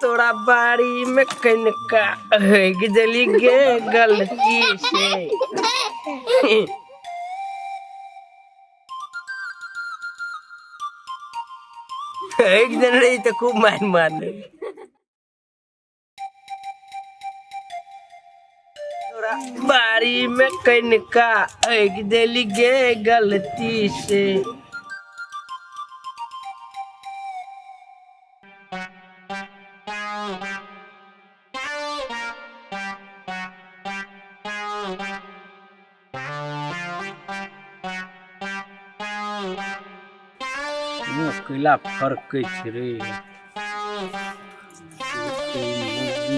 तोरा बाड़ी में कनका गिजली गे गलती से एक दिन रही तो खूब मान तोरा बाड़ी में कनका गिजली गे गलती से कैला फर्क रे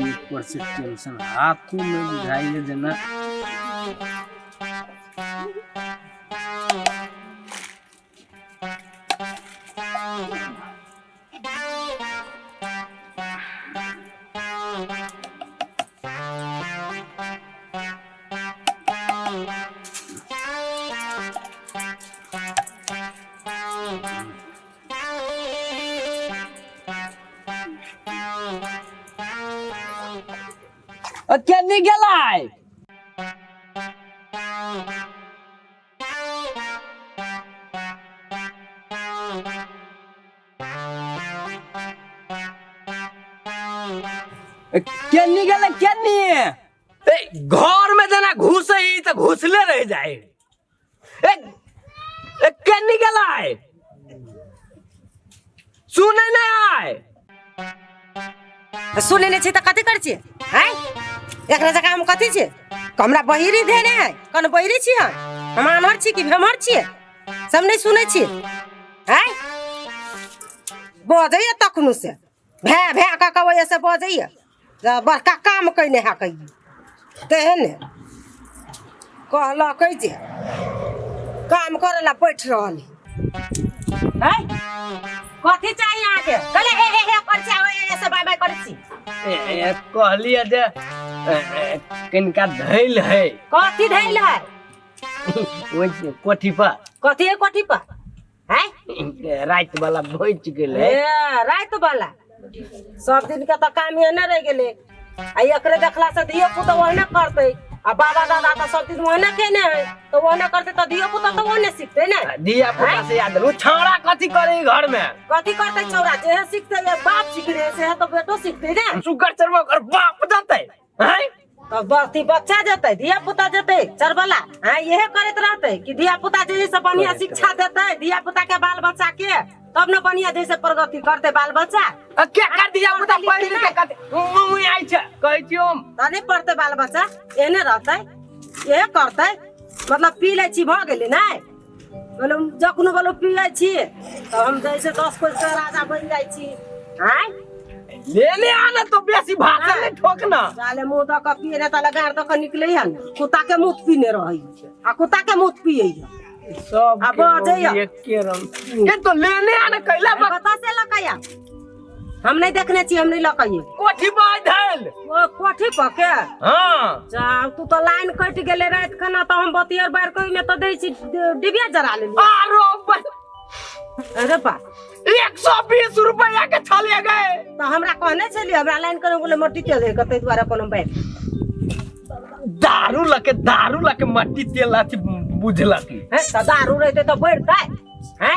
ऊपर से टेंशन हाथों में बुझाइए जना क्या नहीं गलाय क्या नहीं गला क्या नहीं घर में जना घुस ही तो घुसले रह जाए क्या नहीं गलाय सुने नहीं आए सुने नहीं तो कथी कर छिए हैं एकरा जगह हम कथी छे हमरा बहिरी देने है कौन बहिरी छी हम अनहर छी कि भेमर छी सब नहीं सुने छी हैं बजैया तखनु से भे भे का कवैया से बजैया बड़का काम कइने है कई तेहने कहला कई जे काम करेला बैठ रहली हैं कथी चाहिए आके कहले हे कर चाहे ऐसे बाय बाय कर छी कहली जे किनका धैल है कथी धैल है वो कोठी पर कथी है कोठी पर हैं रात वाला भोज गेले रात वाला सब दिन का तो काम है न रह गेले आ एकरे देखला से दियो पुतो वहने करते आ बाबा दादा तो सब दिन वहने केने है तो वहने करते तो दियो पुतो तो वहने सीखते ना दिया पुता से याद रू छौड़ा कथी करे घर में कथी करते छौड़ा जे सीखते ये बाप सीख रहे से है तो बेटो सीखते ना सुगर चरवा कर बाप जाते हैं तो बस्ती बच्चा जते दिया पुता जते चरबला हां यही करत रहते कि दिया पुता जे से बढ़िया शिक्षा देते दिया पुता के बाल बच्चा के तब न बढ़िया जैसे प्रगति करते बाल बच्चा क्या कर दिया पुता पढ़ लिख के कहते मम्मी आई छ कहै छी हम तने पढ़ते बाल बच्चा एने रहते ये करते मतलब पी ले छी भ गेले नै बोलो जखनो बोलो पियै छी तो हम जैसे 10 कोस के राजा बन जाय छी हैं लेने आना तो बेसी भाषा नहीं ठोकना साले मुंह तक पिए त लगार तक निकले है कुत्ता के मुंह पीने रही आ कुत्ता के मुंह पिए सब अब एक के रंग ये तो लेने आना कैला बता से लकाया हम नहीं देखने छी हम नहीं लकाये कोठी बाधल वो कोठी पके हां जा तू तो लाइन कट गेले रात खाना तो हम बतियर बार कोई में तो दै छी डिबिया जरा ले आरो अरे बा 120 रुपया के छले गए तो हमरा कहने छली हमरा लाइन करे बोले मट्टी तेल है कते द्वारा कोनो बैठ दारू लके मट्टी तेल लाती बुझला की है तो दारू रहते तो बढ़ता है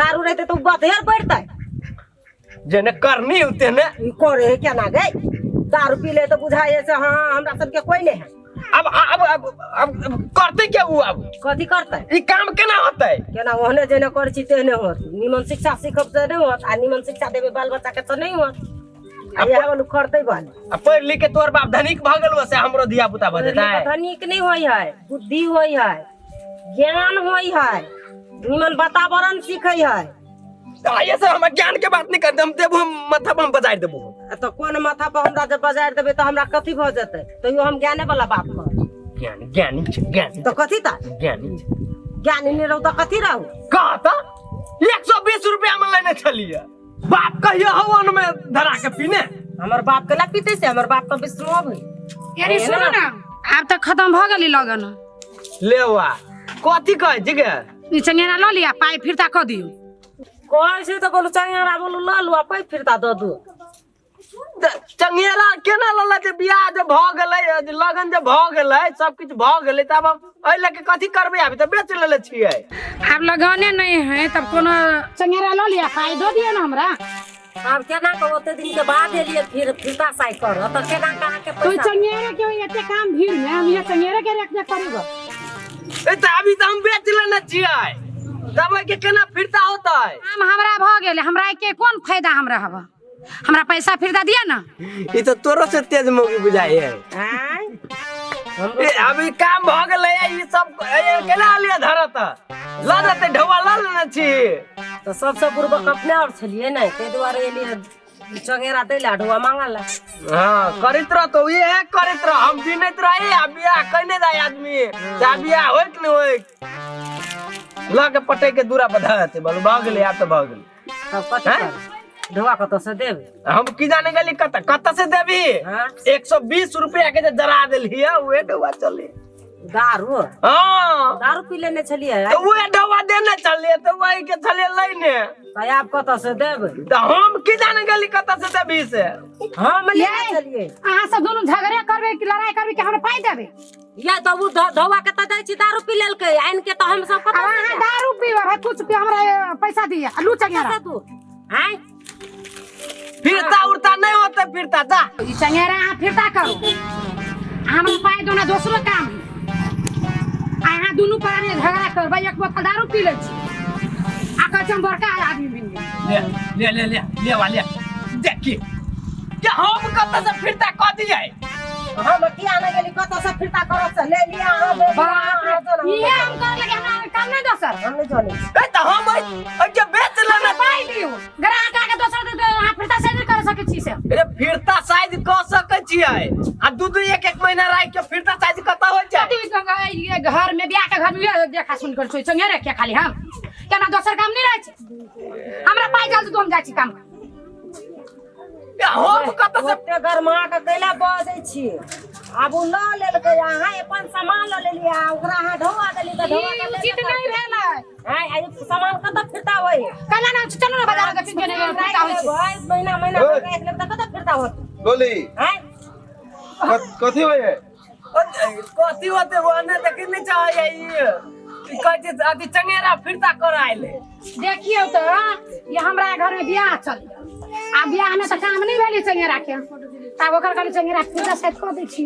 दारू रहते तो बधेर बढ़ता है जने करनी होते ने करे है क्या ना गए दारू पी ले तो बुझाए से हां हमरा सब के कोई नहीं है अब करते क्या हुआ अब कथी करते ई काम केना होतै केना ओहने जेने कर छी तेने होत निमन शिक्षा सीखब त नहीं होत आ निमन शिक्षा देबे बाल बच्चा के तो नहीं होत आ ये वाला करते बाल आ पढ़ लिख के तोर बाप धनिक भ गेल से हमरो धिया पुता भ जेतै धनिक नहीं होई है बुद्धि होई है ज्ञान होई है निमन वातावरण सीखै है आये से हम ज्ञान के बात नहीं करते हम देबो माथा पर बजाय देबो तो कौन माथा पर हमरा जब बाजार देबे तो हमरा कथी भ जते तो यो हम ज्ञाने वाला बात कर ज्ञानी तो कथी ता ज्ञानी ने रहू तो कथी रहू कहा था 120 रुपया में लेने चलिए बाप कहियो हवन में धरा के पीने हमर बाप के ला पीते से हमर बाप तो विष्णु भई यानी सुनो ना अब तक खत्म भ गेली लगन लेवा कथी कहे जगे ई चंगेना ल लिया पाई फिरता क दियो कौन से तो बोलू चंगेरा बोलू ल लुआ पाई फिरता द दू चंगेरा केना लला जे बियाह जे भ गेलै लगन जे भ गेलै सब कुछ भ गेलै तब एहि लेके कथी करबै अभी त बेच लेले छियै अब लगाने नहीं है तब कोनो चंगेरा लो लिया फायदो दिए ना हमरा अब केना को ओते दिन के बाद एलिए फिरता साई कर त केना कहां के कोई पैसा चंगेरे के एते काम भीड़ में हम ये चंगेरे के रख दे करेगा ए त अभी त हम बेच लेने छियै तब के केना फिरता होता है काम हमरा भ गेले हमरा के कोन फायदा हमरा हवा हमरा पैसा फिरता दिया ना ई त तोरो से तेज मोगी बुझाई है हैं अभी काम भ गेलै ई सब केना लिया धरत ला देते ढवा ला लेने छी तो सबसे पूर्व अपने और छलिए ना ते द्वारे एलिए चंगेरा दैला ढोआ मांगला हां करित रह तो ये है करित रह हम दिनत रहे आ बियाह कइने जाय आदमी जा बियाह होय कि न होय ला के पटे के दूरा बधाते बोल भ गेलै आ त भ गेलै सब कथि कर ढोआ कत से देब हम की जाने गली कत से देबी हां 120 रुपया के जे जरा देली है उहे ढवा चले दारू हां दारू पी लेने छलिए तो उहे ढवा देने चले तो वही के चले लइने तो आप कत से देब तो हम की जाने गली कत से देबी से हम ले चलिए अहाँ सब दोनों झगड़े करबे कि लड़ाई करबे कि हमरा पाई देबे या तो वो ढोआ के त दै छी दारू पी लेल के आइन के तो हम सब अब अहाँ दारू पीबे है कुछ पे हमरा पैसा दिया लू चंगेरा तू हैं फिरता उड़ता नहीं होता फिरता जा ई चंगेरा अहाँ फिरता करू हमरा पाई दो ना दूसरो काम अहाँ दोनों पर झगड़ा करबे एक बोतल दारू पी ले छी आ कचम बड़का आदमी बन ले गेल ले ले ले ले वाले देखी क्या हम कत से फिरता क दिए हम किया न गेली कत से फिरता करत से ले लिया हम ले बाप रे ये हम कर लगे हमरा काम नहीं दो सर हम नहीं जाने ए त हम के बेच लेना पाई दियो ग्राहक आके दोसर दे अहाँ फिरता से नहीं कर सके छी से अरे फिरता साइज क सके छियै आ दू दू एक एक महीना रह के फिरता साइज कत हो जाए ये घर में ब्याह के घर में ये देखा सुन कर सोई चंगेरे के खाली हम केना दोसर काम नहीं रहे छै हमरा पाई जल्दी तो हम जाई छी काम हम कत से ओते गरमा के कैला ब दै छी अब उ ल लेल के अहाँ अपन सामान ल लेलिए ओकरा अहाँ ढोआ देली त ढोआ के उचित नहीं भेलै हैं आई सामान कत फिरता होई कला ना चलो ना बाजार के पिंजने में फिरता होई छै महीना महीना के एक लेब त कत फिरता होत बोली हैं कथी होय है कथी होते बने त कि नहीं चाहे ई कहै छै अथी चंगेरा फिरता कर आइले देखियो तो ये हमरा घर में ब्याह चल आ ब्याह में तो काम नहीं भेली चंगेरा के तब ओकर खाली चंगेरा फिरता सेट कर दै छी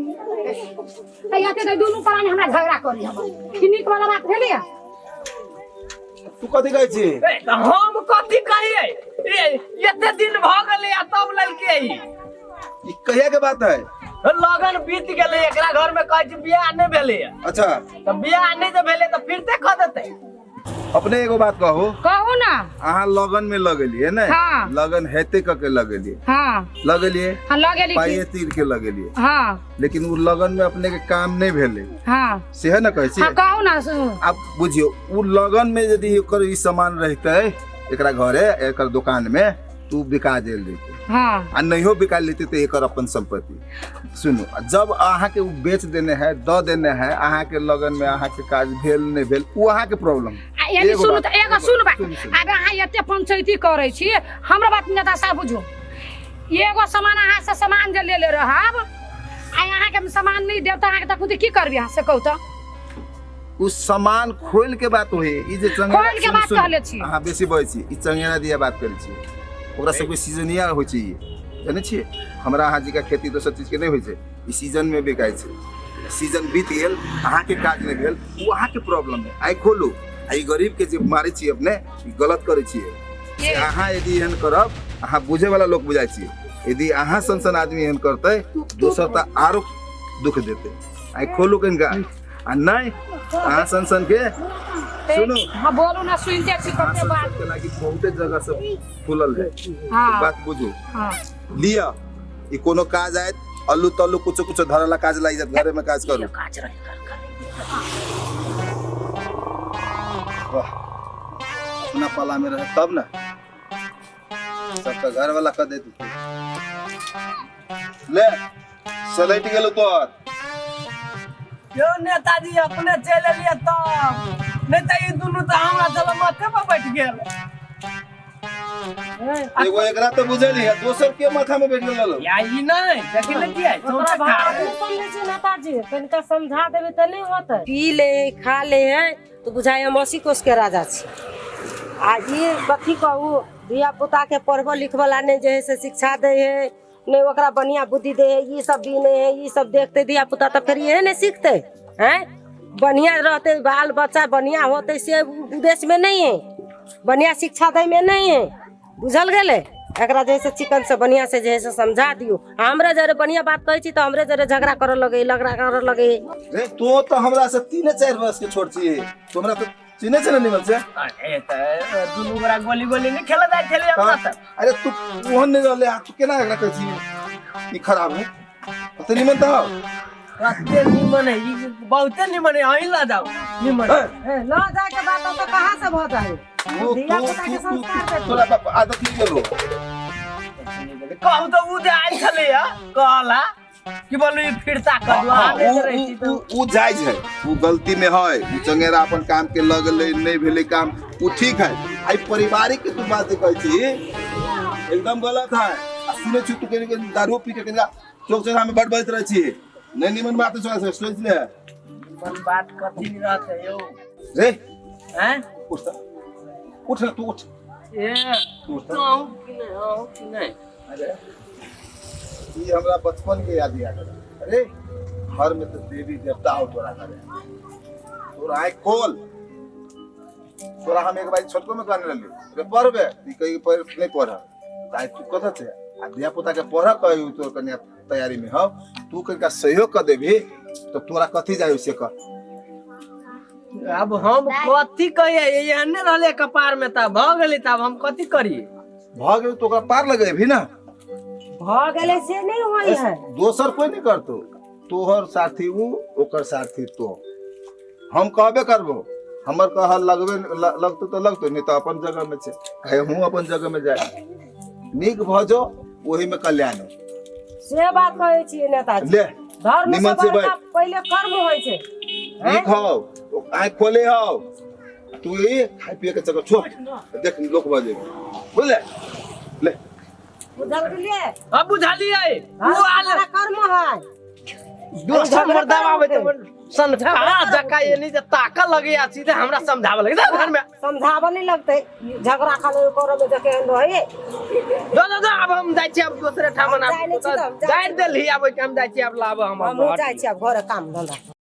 तैयाते तो दोनों प्राणी हमरा झगड़ा करी हम कि नीक वाला बात भेली तू कथी कहै छी ए त हम कथी कहिए एते दिन भ गेलै आ तब ललके ई कहिया के बात है लगन बीत गेलै एकरा घर में कहै छै बियाह नहीं भेलै अच्छा त बियाह नहीं जे भेलै त फिरते ख देतै अपने एगो बात कहू कहू ना अहाँ लगन में लगेलिए ने हाँ। लगन हेते क के लगेलिए हां लगेलिए हां लगेली पाइए तीर के लगेलिए हां लेकिन वो लगन में अपने के काम नहीं भेले हां से है ना कहै छी हां कहू ना आप बुझियो वो लगन में यदि एकर ई सामान रहते एकरा घरे एकर दुकान में तू बिका जेल देते हां आ नहीं बिका लेते तो एकर अपन संपत्ति सुनो जब अहाँ के बेच देने है द देने है अहाँ के लगन में अहाँ के काज भेल नहीं भेल वो अहाँ के प्रॉब्लम यानी सुन त एगो सुन बा अब अहाँ एते पंचायती करै छी हमरा बात नेता साहब बुझू एगो सामान अहाँ से सामान जे ले रहब आ अहाँ के सामान नहीं देब त अहाँ के त खुद की करबी अहाँ से कहू त उस सामान खोल के बात होए ई जे चंगेरा खोल के बात कहले छी अहाँ बेसी बहै छी ई चंगेरा दिया बात करै छी ओकरा सबके सीजनिया होइ छै जानै छियै हमरा अहाँ जी का खेती दोसर चीज के नहीं होइ छै ई सीजन में बिकाय छै सीजन बीत गेल अहाँ के काज नहीं भेल वो अहाँ के प्रॉब्लम है आई खोलू आई गरीब के जे मारै छी अपने ई गलत करै छियै से अहाँ यदि एहन करब अहाँ बुझे वाला लोग बुझाय छी यदि अहाँ सन आदमी एहन करतै दोसर त आरो दुख देतै आई खोलू कनिका आ नहीं अहाँ सन के सुनो हां बोलू ना सुनते छी कते बात के लागि बहुते जगह सब खुलल है हां बात बुझू हां लिया ई कोनो काज आयत अल्लू तल्लू कुछ कुछ धरला काज लाई जात घरे में काज करू काज रहे वाह अपना पाला में रहे तब ना सबका घर वाला कर दे तू ले सलैट गेलो तोर क्यों नेताजी अपने चले लिए तब नहीं तो ई दुनू त हमरा चल माथे पर बैठ गेल एगो एकरा तो बुझल है दोसर के माथा में बैठ गेल या ई नहीं देखि ले दिया ओकरा बात नहीं समझे छी नेताजी तनिका समझा देबे त नहीं होतै पी ले खा ले है तो बुझाय हम 80 कोस के राजा छी आ ये कथी कहू धिया पुता के पढ़बो लिखबला ने जे है से शिक्षा दे है नहीं ओकरा बढ़िया बुद्धि दे है ये सब भी नहीं है ये सब देखते धिया पुता तो फिर ये नहीं सीखते हैं बढ़िया रहते बाल बच्चा बढ़िया होते से उद्देश्य में नहीं है बढ़िया शिक्षा दे में नहीं है बुझल गेले एकरा जैसे चिकन से बढ़िया से जैसे समझा दियो हमरे जरे बढ़िया बात कहै छी तो हमरे जरे झगड़ा करे लगे रे तो हमरा से 3-4 वर्ष के छोट छी तो हमरा तो चिने से निमन से अरे त दुनु गोरा गोली गोली नहीं खेला जाय खेले अपना त अरे तू ओहन नहीं रहले तू केना एकरा कहै छी ई खराब है तो निमन तो कते निमन है ई बहुते निमन है अहीं ला जाओ निमन ल जा के बात तो कहां से भ जाए धिया पुता के संस्कार दे तोरा आदत नहीं गेलो कहू तो उ जे आइल छले या कहला कि बोलू ई फिरता कर आने रही छी तो उ जायज है उ गलती में है उ चंगेरा अपन काम के लगले नहीं भेले काम उ ठीक है आई पारिवारिक के तू बात कहै छी एकदम गलत है सुने छी तू के दारू पी के केना चौक चौरा में बड़बड़त रहै छी नहीं निमन बात सोच ले मन बात कथी नहीं रहते यो रे हैं उठ ना तू उठ ए कहूं कि नहीं अरे ये हमरा बचपन के याद याद अरे घर में तो देवी देवता हो तोरा करे तोरा आँख खोल तोरा हम एक बार छोटको में कहने लगे रे पढ़बे ई कहीं पर नहीं पढ़ा ताई तू कथा छे आ दिया पुता के पढ़ा कहू तोर कन्या तैयारी में हो तू कनिका सहयोग कर देबी तो तोरा कथी जाय से कर अब हम कथी कहिए एहने रहले कपार में त भ गेली तब हम कथी करी भ गेल तो ओकरा पार लगे भी ना भ गेले से नहीं होई है दोसर कोई नहीं करतो तोहर साथी उ ओकर साथी तो हम कहबे करबो हमर कह लगबे लगतो तो लगतो नहीं तो अपन जगह में छे कहे हूं अपन जगह में जाए नीक भजो वही में कल्याण हो से बात कहै छी नेताजी ले धर्म से निमन से बड़का बैठ पहले कर्म होय छै नीक हो आँख खोले हो तू ये खाए पिए के जगह छोड़ देख लोग बजे बोले ले बुझल गेलिए अब बुझालिए वो आले कर्म है दोसर मर्दावा आवे त सन कहा जका ये नहीं ताका लगे आ सीधे हमरा समझावे लगे जा घर में समझावा नहीं लगते झगड़ा खाले करे में देखे रहे दो अब हम जाय छी अब दूसरे ठाम ना जाय देली अब हम जाय छी अब लाभ हम हम जाय छी अब घर काम धंधा